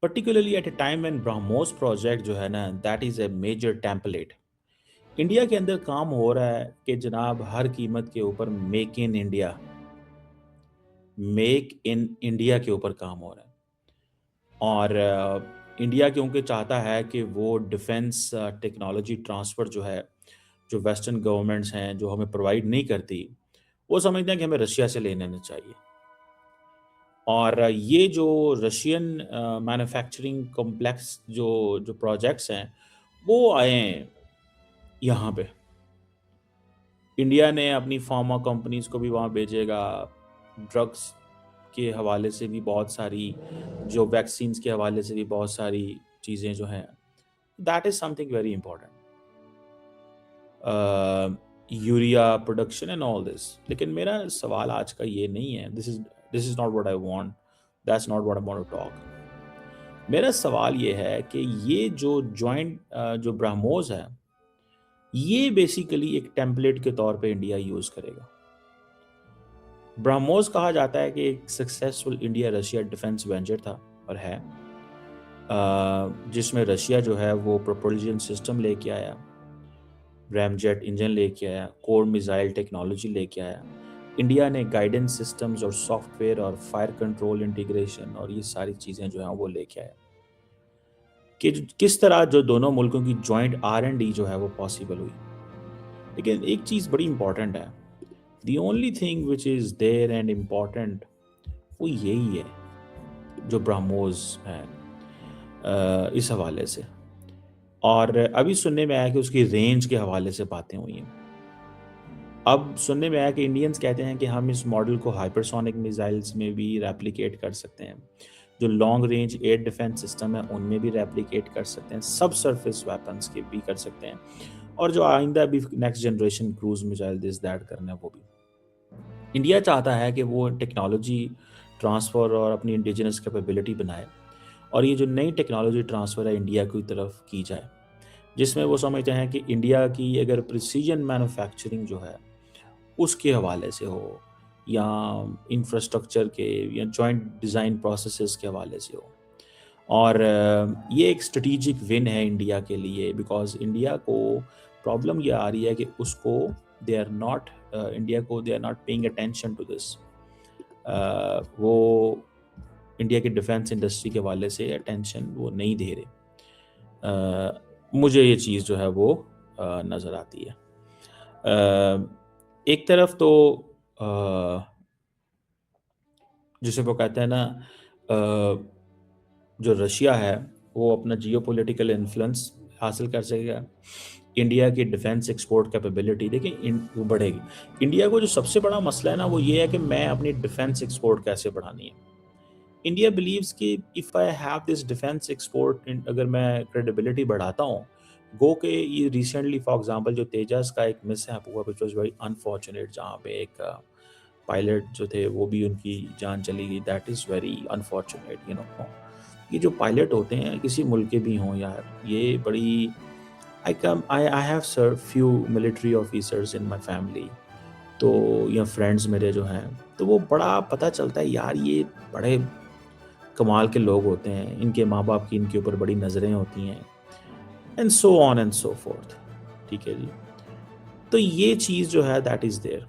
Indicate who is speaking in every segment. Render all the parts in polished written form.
Speaker 1: particularly at a time when BrahMos project जो है ना that is a major template. India के अंदर काम हो रहा है कि जनाब हर कीमत के ऊपर मेक इन इंडिया के ऊपर काम हो रहा है। और इंडिया क्योंकि चाहता है कि वो डिफेंस टेक्नोलॉजी ट्रांसफ़र जो है, जो वेस्टर्न गवर्नमेंट्स हैं, जो हमें प्रोवाइड नहीं करती, वो समझते हैं कि हमें रशिया से ले लेना चाहिए। और ये जो रशियन मैन्युफैक्चरिंग कॉम्प्लेक्स जो जो प्रोजेक्ट्स हैं, वो आए हैं यहाँ पे। इंडिया ने अपनी फार्मा कंपनीज़ को भी वहाँ भेजेगा, ड्रग्स के हवाले से भी बहुत सारी, जो वैक्सीन्स के हवाले से भी बहुत सारी चीज़ें जो हैं, that is something very important. Urea production and all this. लेकिन मेरा सवाल आज का ये नहीं है, this is not what I want, that's not what I want to talk. मेरा सवाल ये है कि ये जो जॉइंट जो ब्रह्मोस है, ये बेसिकली एक टेम्पलेट के तौर पे इंडिया यूज़ करेगा। ब्रह्मोस कहा जाता है कि एक successful India Russia defence venture था और है, जिसमें रशिया जो है वो प्रोपल्जन सिस्टम लेके आया, रैमजेट इंजन लेके आया, कोर मिसाइल टेक्नोलॉजी लेके आया। इंडिया ने गाइडेंस सिस्टम्स और सॉफ्टवेयर और फायर कंट्रोल इंटीग्रेशन और ये सारी चीज़ें जो हैं वो लेके आया कि किस तरह जो दोनों मुल्कों की जॉइंट R&D जो है वो पॉसिबल हुई। लेकिन एक चीज़ बड़ी इंपॉर्टेंट है, the only thing which is there and important वो यही है जो ब्रह्मोस है इस हवाले से। और अभी सुनने में आया कि उसकी रेंज के हवाले से बातें हुई हैं। अब सुनने में आया कि इंडियंस कहते हैं कि हम इस मॉडल को हाइपरसोनिक मिसाइल्स में भी रेप्लिकेट कर सकते हैं, जो long range air defence system है उनमें भी रेप्लिकेट कर सकते हैं, सब सरफेस वेपन्स के भी कर सकते हैं, और जो आइंदा भी next generation cruise missile this that करना है वो भी। इंडिया चाहता है कि वो टेक्नोलॉजी ट्रांसफ़र और अपनी इंडिजिनस कैपेबिलिटी बनाए, और ये जो नई टेक्नोलॉजी ट्रांसफ़र है इंडिया की तरफ की जाए, जिसमें वो समझते हैं कि इंडिया की अगर प्रिसीजन मैन्युफैक्चरिंग जो है उसके हवाले से हो, या इंफ्रास्ट्रक्चर के या जॉइंट डिज़ाइन प्रोसेसेस के हवाले से हो। और ये एक स्ट्रेटेजिक विन है इंडिया के लिए, बिकॉज़ इंडिया को प्रॉब्लम ये आ रही है कि उसको दे आर नॉट इंडिया को they are not paying attention to this. वो इंडिया की डिफेंस इंडस्ट्री के हवाले से अटेंशन वो नहीं दे रहे। मुझे ये चीज़ जो है वो नज़र आती है। एक तरफ तो जिसे वो कहते हैं ना, जो रशिया है वो अपना जियोपॉलिटिकल इन्फ्लुएंस हासिल कर सकेगा, इंडिया की डिफेंस एक्सपोर्ट कैपेबिलिटी देखिए वो बढ़ेगी। इंडिया को जो सबसे बड़ा मसला है ना वो ये है कि मैं अपनी डिफेंस एक्सपोर्ट कैसे बढ़ानी है। इंडिया बिलीव्स कि if I have this defence export, अगर मैं क्रेडिबिलिटी बढ़ाता हूँ, गो के ये रिसेंटली फॉर एग्जांपल जो तेजस का एक मिसहैप हुआ व्हिच वाज वेरी अनफॉर्चुनेट, जहाँ पे एक पायलट जो थे वो भी उनकी जान चली गई, that is very unfortunate you know. ये जो पायलट होते हैं किसी मुल्क के भी हों यार, ये बड़ी I have serve few military officers in my family, तो या फ्रेंड्स मेरे जो हैं, तो वो बड़ा पता चलता है यार ये बड़े कमाल के लोग होते हैं, इनके माँ-बाप की इनके ऊपर बड़ी नज़रें होती हैं, and so on and so fourth. ठीक है जी। तो ये चीज़ जो है दैट इज़ देयर।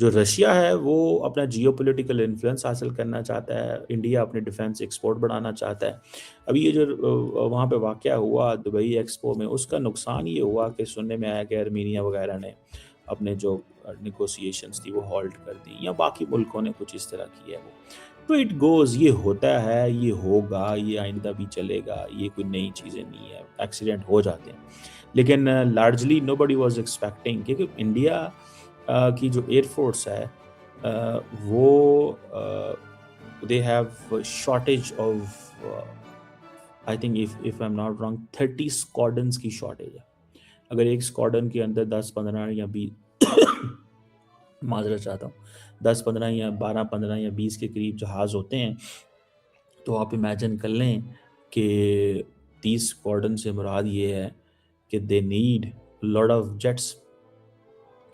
Speaker 1: जो रशिया है वो अपना जियोपॉलिटिकल इन्फ्लुएंस हासिल करना चाहता है, इंडिया अपने डिफेंस एक्सपोर्ट बढ़ाना चाहता है। अभी ये जो वहाँ पे वाक़या हुआ दुबई एक्सपो में, उसका नुकसान ये हुआ कि सुनने में आया कि आर्मीनिया वगैरह ने अपने जो नेगोशिएशंस थी वो हॉल्ट कर दी, या बाकी मुल्कों ने कुछ इस तरह किया है वो। तो इट गोज़, ये होता है, ये होगा, ये आइंदा भी चलेगा, ये कोई नई चीज़ें नहीं है, एक्सीडेंट हो जाते हैं। लेकिन लार्जली नोबडी वाज़ एक्सपेक्टिंग, क्योंकि इंडिया की जो एयर फोर्स है वो they have shortage of, I think if I am not wrong 30 squadrons की शॉर्टेज है। अगर एक स्क्वाड्रन के अंदर 10-15 या 20 माजरत चाहता हूँ, 10-15 या 12-15 या 20 के करीब जहाज़ होते हैं, तो आप इमेजिन कर लें कि 30 स्क्वाड्रन से मुराद ये है कि they need lot of jets.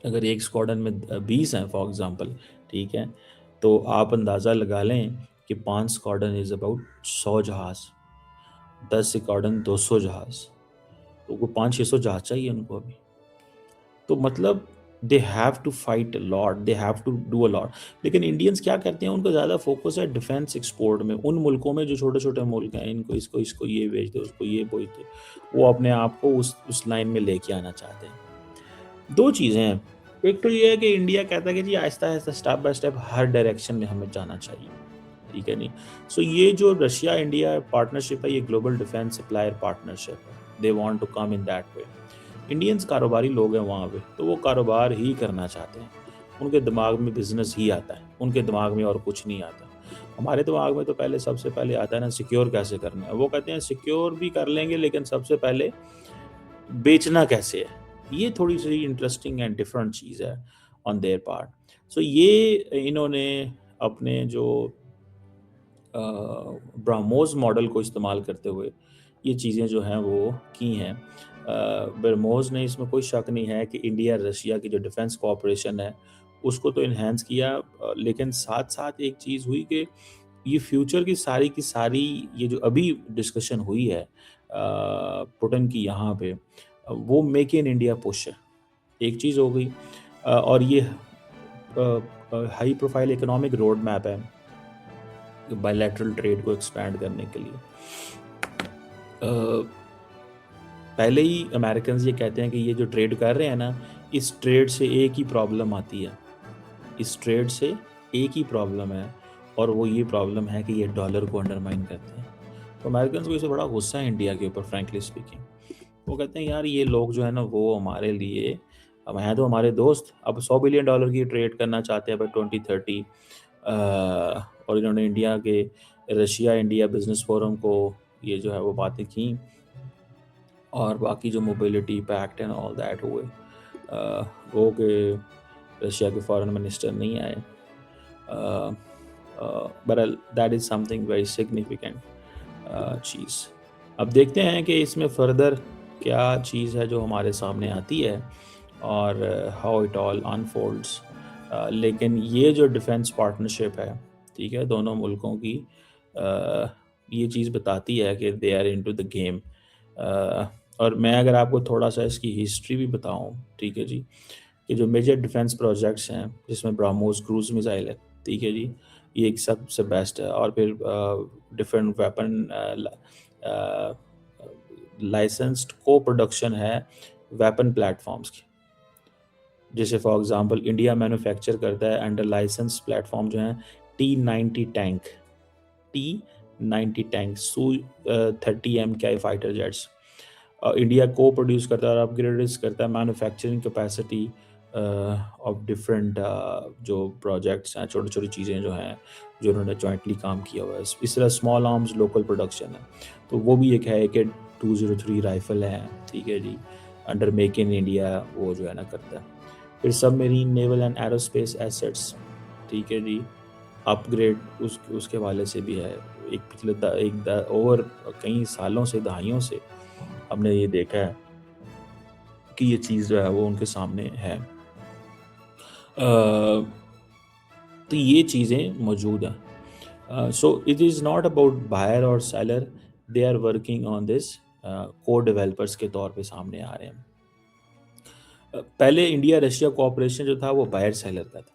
Speaker 1: अगर एक स्क्वाड्रन में 20 हैं फॉर एग्जांपल, ठीक है, तो आप अंदाज़ा लगा लें कि 5 स्क्वाड्रन इज़ अबाउट 100 जहाज़, 10 स्क्वाड्रन 200 जहाज़, तो वो 500-600 जहाज़ चाहिए उनको अभी। तो मतलब they have to fight a lot, they have to do a lot. लेकिन इंडियंस क्या करते हैं, उनका ज़्यादा फोकस है डिफेंस एक्सपोर्ट में। उन मुल्कों में जो छोटे-छोटे मुल्क हैं, इनको इसको इसको ये बेच दो, उसको ये बेच दो, वो अपने आप को उस लाइन में लेके आना चाहते हैं। 2 चीज़ें हैं, एक तो ये है कि इंडिया कहता है कि जी आहिस्ता-आहिस्ता, स्टेप बाय स्टेप हर डायरेक्शन में हमें जाना चाहिए, ठीक है नहीं? सो ये जो रशिया इंडिया पार्टनरशिप है, ये ग्लोबल डिफेंस सप्लायर पार्टनरशिप है। They want to come in that way. Indians कारोबारी लोग हैं वहाँ पे, तो वो कारोबार ही करना चाहते हैं। उनके दिमाग में बिज़नेस ही आता है, उनके दिमाग में और कुछ नहीं आता। हमारे दिमाग में तो पहले सबसे पहले आता है ना, सिक्योर कैसे करना है। वो कहते हैं सिक्योर भी कर लेंगे, लेकिन सबसे पहले बेचना कैसे है। ये थोड़ी-सी इंटरेस्टिंग एंड डिफरेंट चीज़ है ऑन देयर पार्ट। सो ये इन्होंने अपने जो ब्रह्मोस मॉडल को इस्तेमाल करते हुए ये चीज़ें जो हैं वो की हैं। ब्रह्मोस ने, इसमें कोई शक नहीं है कि इंडिया रशिया की जो डिफेंस कोऑपरेशन है उसको तो इन्हेंस किया, लेकिन साथ-साथ एक चीज़ हुई कि ये फ्यूचर की सारी ये जो अभी डिस्कशन हुई है पुतिन की यहाँ पे, वो मेक इन इंडिया पुश है। एक चीज़ हो गई, और ये high profile economic road map है बायलैटरल ट्रेड को एक्सपैंड करने के लिए। अ, पहले ही अमेरिकन्स ये कहते हैं कि ये जो ट्रेड कर रहे हैं ना, इस ट्रेड से एक ही प्रॉब्लम आती है, इस ट्रेड से एक ही प्रॉब्लम है, और वो ये प्रॉब्लम है कि ये डॉलर को अंडरमाइन करते हैं। तो अमेरिकन्स को इससे बड़ा गुस्सा है इंडिया के ऊपर, फ्रैंकली स्पीकिंग। वो कहते हैं यार ये लोग जो है ना, वो हमारे लिए, अब हैं तो हमारे दोस्त, अब $100 बिलियन की ट्रेड करना चाहते हैं बाय 2030। और इन्होंने इंडिया के रशिया इंडिया बिजनेस फोरम को ये जो है वो बातें की, और बाकी जो mobility pact and all that हुए, वो कि रशिया के फॉरेन मिनिस्टर नहीं आए, but that is something very significant चीज़। अब देखते हैं कि इसमें फर्दर क्या चीज़ है जो हमारे सामने आती है, और हाउ इट ऑल अनफोल्ड्स। लेकिन ये जो डिफेंस पार्टनरशिप है, ठीक है, दोनों मुल्कों की, ये चीज़ बताती है कि they are into the game. और मैं अगर आपको थोड़ा सा इसकी हिस्ट्री भी बताऊं, ठीक है जी, कि जो मेजर डिफेंस प्रोजेक्ट्स हैं जिसमें ब्राह्मोस क्रूज मिसाइल है, ठीक है जी, ये एक सबसे बेस्ट है। और फिर डिफरेंट वेपन लाइसेंस्ड को प्रोडक्शन है वेपन प्लेटफॉर्म्स की, जैसे फॉर एग्जांपल इंडिया मैन्युफैक्चर करता है अंडर लाइसेंस प्लेटफॉर्म जो हैं T-90 टैंक, T-90 टैंक, सू 30 MKI फाइटर जेट्स, इंडिया को प्रोड्यूस करता है और अपग्रेड करता है मैन्युफैक्चरिंग कैपेसिटी ऑफ डिफरेंट जो प्रोजेक्ट्स हैं, छोटी छोटी चीज़ें जो हैं, जो उन्होंने जॉइंटली काम किया हुआ है। इस तरह स्मॉल आर्म्स लोकल प्रोडक्शन है, तो वो भी एक है कि 203 राइफल है, ठीक है जी, अंडर मेक इन इंडिया वो जो है ना करता है। फिर submarine naval and aerospace assets, ठीक है जी, अपग्रेड उसके वाले से भी है। एक पिछले ओवर कई सालों से, दहाइयों से हमने ये देखा है कि ये चीज़ जो है वो उनके सामने है। तो ये चीज़ें मौजूद हैं। So it is not about buyer और seller, they are working on this, को डेवलपर्स के तौर पे सामने आ रहे हैं। पहले इंडिया रशिया कोऑपरेशन जो था वो बायर सेलर का था,